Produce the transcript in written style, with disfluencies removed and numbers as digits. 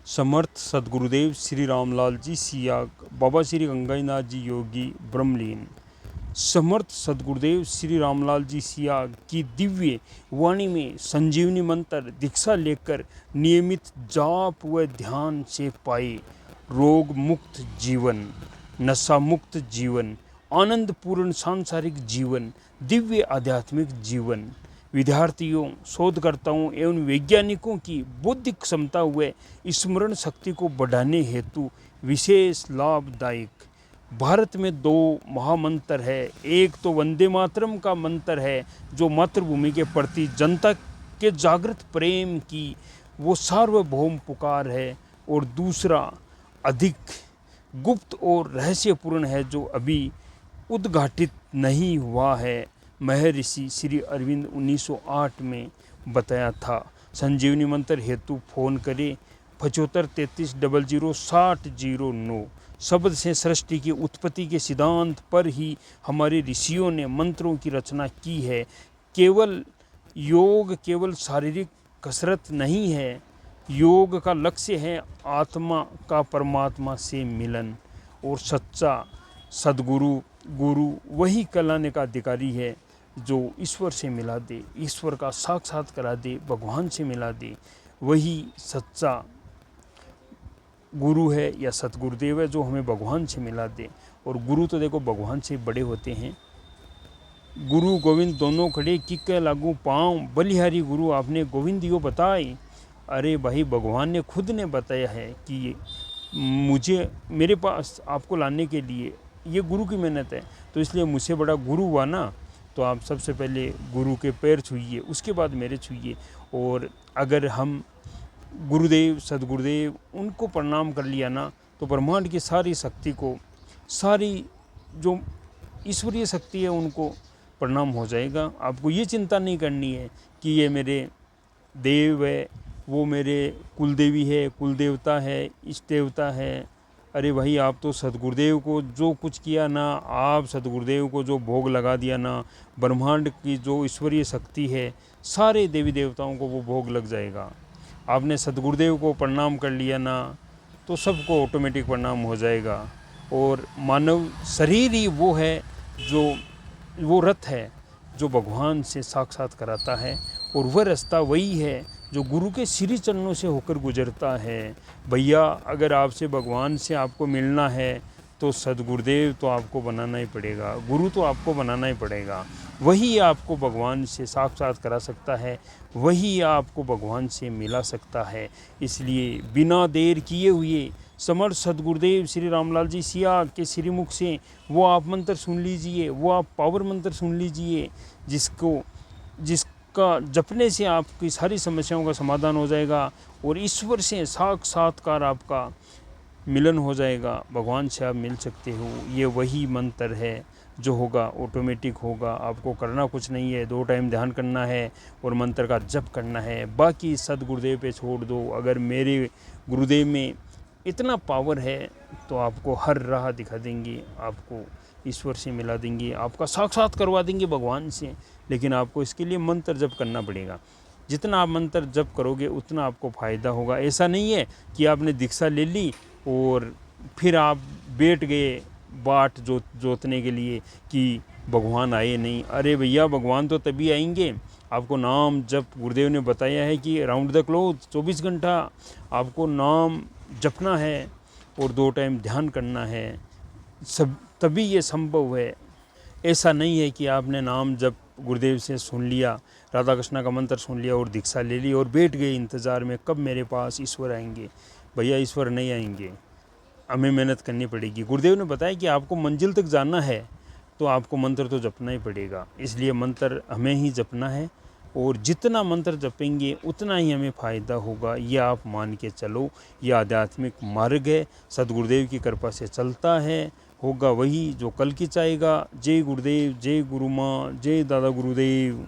समर्थ सदगुरुदेव श्री रामलाल जी सियाग, बाबा श्री गंगाईनाथ जी योगी ब्रह्मलीन। समर्थ सदगुरुदेव श्री रामलाल जी सियाग की दिव्य वाणी में संजीवनी मंत्र दीक्षा लेकर नियमित जाप व ध्यान से पाए रोग मुक्त जीवन, नशा मुक्त जीवन, आनंद पूर्ण सांसारिक जीवन, दिव्य आध्यात्मिक जीवन। विद्यार्थियों, शोधकर्ताओं एवं वैज्ञानिकों की बौद्धिक क्षमता व स्मरण शक्ति को बढ़ाने हेतु विशेष लाभदायक। भारत में दो महामंत्र है। एक तो वंदे मातरम का मंत्र है जो मातृभूमि के प्रति जनता के जागृत प्रेम की वो सार्वभौम पुकार है, और दूसरा अधिक गुप्त और रहस्यपूर्ण है जो अभी उद्घाटित नहीं हुआ है। महर्षि श्री अरविंद 1908 में बताया था। संजीवनी मंत्र हेतु फ़ोन करें 75 33 00 60 09। शब्द से सृष्टि की उत्पत्ति के सिद्धांत पर ही हमारे ऋषियों ने मंत्रों की रचना की है। केवल योग केवल शारीरिक कसरत नहीं है। योग का लक्ष्य है आत्मा का परमात्मा से मिलन, और सच्चा सदगुरु गुरु वही कहलाने का अधिकारी है जो ईश्वर से मिला दे, ईश्वर का साक्षात करा दे, भगवान से मिला दे। वही सच्चा गुरु है या सतगुरुदेव है जो हमें भगवान से मिला दे। और गुरु तो देखो भगवान से बड़े होते हैं। गुरु गोविंद दोनों खड़े किक लागू पाँव, बलिहारी गुरु आपने गोविंद यो बताए। अरे भाई, भगवान ने खुद ने बताया है कि मुझे मेरे पास आपको लाने के लिए ये गुरु की मेहनत है, तो इसलिए मुझसे बड़ा गुरु हुआ ना। तो आप सबसे पहले गुरु के पैर छूइए, उसके बाद मेरे छूइए। और अगर हम गुरुदेव सदगुरुदेव उनको प्रणाम कर लिया ना, तो ब्रह्मांड की सारी शक्ति को, सारी जो ईश्वरीय शक्ति है उनको प्रणाम हो जाएगा। आपको ये चिंता नहीं करनी है कि ये मेरे देव है, वो मेरे कुलदेवी है, कुलदेवता है, इष्ट देवता है। अरे भाई, आप तो सदगुरुदेव को जो कुछ किया ना, आप सदगुरुदेव को जो भोग लगा दिया ना, ब्रह्मांड की जो ईश्वरीय शक्ति है, सारे देवी देवताओं को वो भोग लग जाएगा। आपने सदगुरुदेव को प्रणाम कर लिया ना, तो सबको ऑटोमेटिक प्रणाम हो जाएगा। और मानव शरीर ही वो है जो वो रथ है जो भगवान से साक्षात कराता है, और वह रास्ता वही है जो गुरु के श्री चरणों से होकर गुजरता है। भैया, अगर आपसे भगवान से आपको मिलना है तो सदगुरुदेव तो आपको बनाना ही पड़ेगा, गुरु तो आपको बनाना ही पड़ेगा। वही आपको भगवान से साक्षात करा सकता है, वही आपको भगवान से मिला सकता है। इसलिए बिना देर किए हुए समर्थ सदगुरुदेव श्री रामलाल जी सियाग के श्रीमुख से वो आप मंत्र सुन लीजिए, वो आप पावर मंत्र सुन लीजिए, जिसका जपने से आपकी सारी समस्याओं का समाधान हो जाएगा, और ईश्वर से साक्षात्कार आपका मिलन हो जाएगा। भगवान से आप मिल सकते हो। ये वही मंत्र है जो होगा ऑटोमेटिक होगा। आपको करना कुछ नहीं है, 2 टाइम ध्यान करना है और मंत्र का जप करना है। बाकी सदगुरुदेव पे छोड़ दो। अगर मेरे गुरुदेव में इतना पावर है तो आपको हर राह दिखा देंगे, आपको ईश्वर से मिला देंगे, आपका साक्षात करवा देंगे भगवान से। लेकिन आपको इसके लिए मंत्र जप करना पड़ेगा। जितना आप मंत्र जप करोगे उतना आपको फ़ायदा होगा। ऐसा नहीं है कि आपने दीक्षा ले ली और फिर आप बैठ गए बाट जोतने के लिए कि भगवान आए नहीं। अरे भैया, भगवान तो तभी आएंगे, आपको नाम जप, गुरुदेव ने बताया है कि राउंड द क्लॉक 24 घंटा आपको नाम जपना है और 2 टाइम ध्यान करना है, सब तभी ये संभव है। ऐसा नहीं है कि आपने नाम जप गुरुदेव से सुन लिया, राधा कृष्ण का मंत्र सुन लिया और दीक्षा ले ली और बैठ गए इंतज़ार में कब मेरे पास ईश्वर आएंगे। भैया, ईश्वर नहीं आएंगे, हमें मेहनत करनी पड़ेगी। गुरुदेव ने बताया कि आपको मंजिल तक जाना है तो आपको मंत्र तो जपना ही पड़ेगा। इसलिए मंत्र हमें ही जपना है, और जितना मंत्र जपेंगे उतना ही हमें फ़ायदा होगा। ये आप मान के चलो, ये आध्यात्मिक मार्ग है, सदगुरुदेव की कृपा से चलता है, होगा वही जो कल की चाहेगा। जय गुरुदेव, जय गुरु माँ, जय दादा गुरुदेव।